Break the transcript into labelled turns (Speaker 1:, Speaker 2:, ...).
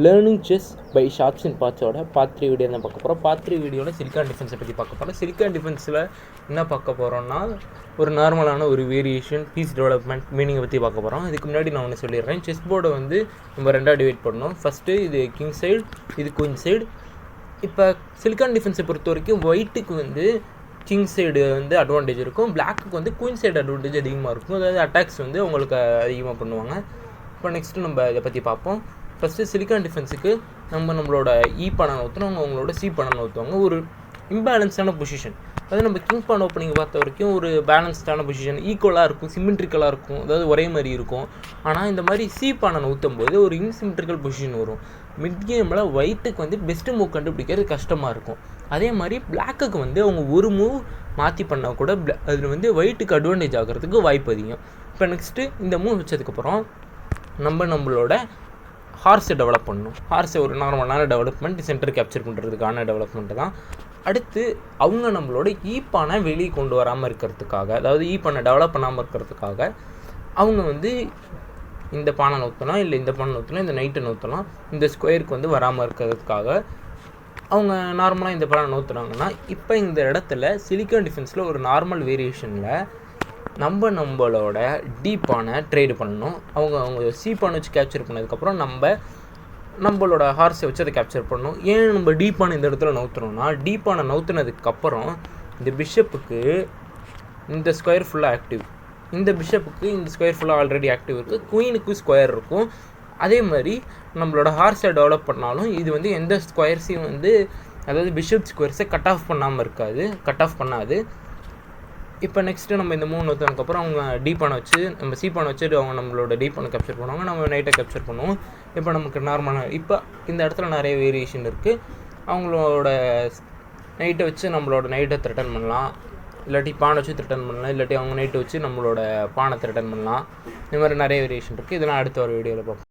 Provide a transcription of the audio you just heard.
Speaker 1: Learning chess by sharps in பார்ட்ஸோட part 3 video தான் பார்க்க போகிறோம். பார்ட் 3 வீடியோவில் சிலிக்கான் டிஃபென்ஸை பற்றி பார்க்க போகிறோம். சிலிக்கான் டிஃபென்ஸில் என்ன பார்க்க போகிறோம்னா, ஒரு நார்மலான ஒரு வேரியேஷன், பீஸ் டெவலப்மெண்ட், மீனிங்கை பற்றி பார்க்க போகிறோம். இதுக்கு முன்னாடி நான் ஒன்று சொல்லிடுறேன். செஸ் போர்டை வந்து நம்ம ரெண்டாக டிவைட் பண்ணணும். ஃபஸ்ட்டு இது கிங் சைடு, இது குயின் சைடு. இப்போ சிலிக்கான் டிஃபென்ஸை பொறுத்த வரைக்கும் ஒயிட்டுக்கு வந்து கிங் சைடு வந்து அட்வான்டேஜ் இருக்கும், பிளாக்குக்கு வந்து குயின் சைடு அட்வான்டேஜ் அதிகமாக இருக்கும். அதாவது அட்டாக்ஸ் வந்து அவங்களுக்கு அதிகமாக பண்ணுவாங்க. இப்போ நெக்ஸ்ட்டு நம்ம இதை பற்றி பார்ப்போம். ஃபஸ்ட்டு சிலிக்கான் டிஃபென்ஸுக்கு நம்மளோட இ பானை ஊற்றுனவங்க அவங்களோட சி பானை ஊற்றுவாங்க. ஒரு இம்பேலன்ஸான பொசிஷன், அதாவது நம்ம கிங் பான் ஓப்பனிங் பார்த்த வரைக்கும் ஒரு பேலன்ஸ்டான பொசிஷன், ஈக்குவலாக இருக்கும், சிமெட்ரிக்கலாக இருக்கும், அதாவது ஒரே மாதிரி இருக்கும். ஆனால் இந்த மாதிரி சி பானை ஊற்றும் போது ஒரு இன்சிமெட்ரிக்கல் பொசிஷன் வரும். மிட் கேமில் ஒயிட்டுக்கு வந்து பெஸ்ட்டு மூவ் கண்டுபிடிக்கிறது கஷ்டமாக இருக்கும். அதே மாதிரி பிளாக்குக்கு வந்து அவங்க ஒரு மூவ் மாற்றி பண்ணால் கூட அதில் வந்து ஒயிட்டுக்கு அட்வான்டேஜ் ஆகிறதுக்கு வாய்ப்பு அதிகம். இப்போ நெக்ஸ்ட்டு இந்த மூவ் வச்சதுக்கப்புறம் நம்மளோட ஹார்ஸை டெவலப் பண்ணணும். ஹார்ஸை ஒரு நார்மலான டெவலப்மெண்ட், சென்டர் கேப்சர் பண்ணுறதுக்கான டெவலப்மெண்ட்டு தான். அடுத்து அவங்க நம்மளோட ஈப்பானை வெளியே கொண்டு வராமல் இருக்கிறதுக்காக, அதாவது ஈப்பானை டெவலப் பண்ணாமல் இருக்கிறதுக்காக அவங்க வந்து இந்த பானை நோத்தலாம், இல்லை இந்த பானை நோத்தலாம், இந்த நைட்டை நோத்தலாம். இந்த ஸ்கொயருக்கு வந்து வராமல் இருக்கிறதுக்காக அவங்க நார்மலாக இந்த பானை நோத்துறாங்கன்னா, இப்போ இந்த இடத்துல சிலிக்கான் டிஃபென்ஸில் ஒரு நார்மல் வேரியேஷனில் நம்மளோட டீப்பானை ட்ரேடு பண்ணணும். அவங்க சீப்பானை வச்சு கேப்சர் பண்ணதுக்கப்புறம் நம்மளோட ஹார்ஸை வச்சு அதை கேப்சர் பண்ணணும். ஏன் நம்ம டீப்பானை இந்த இடத்துல நவுத்துறோம்னா, டீப்பானை நவுத்துனதுக்கப்புறம் இந்த பிஷப்புக்கு இந்த ஸ்கொயர் ஃபுல்லாக ஆக்டிவ், இந்த பிஷப்புக்கு இந்த ஸ்கொயர் ஃபுல்லாக ஆல்ரெடி ஆக்டிவ் இருக்குது, குயினுக்கு ஸ்கொயர் இருக்கும். அதே மாதிரி நம்மளோட ஹார்ஸை டெவலப் பண்ணாலும் இது வந்து எந்த ஸ்கொயர்ஸையும் வந்து, அதாவது பிஷப் ஸ்கொயர்ஸை கட் ஆஃப் பண்ணாது. இப்போ நெக்ஸ்ட்டு நம்ம இந்த மூணு நோத்தனதுக்கப்புறம் அவங்க டீப்பானை வச்சு, நம்ம சீப்பானை வச்சுட்டு அவங்க நம்மளோட டீப்பானை கேப்சர் பண்ணுவாங்க, நம்ம நைட்டை கேப்சர் பண்ணுவோம். இப்போ நமக்கு நார்மலாக இப்போ இந்த இடத்துல நிறைய வேரியேஷன் இருக்குது. அவங்களோட நைட்டை வச்சு நம்மளோட நைட்டை த்ரெட்டன் பண்ணலாம், இல்லாட்டி பானை வச்சு த்ரெட்டன் பண்ணலாம், இல்லாட்டி அவங்க நைட்டை வச்சு நம்மளோட பானை த்ரெட்டன் பண்ணலாம். இந்த மாதிரி நிறைய வேரியேஷன் இருக்குது. இதெல்லாம் அடுத்த ஒரு வீடியோவில் பார்ப்போம்.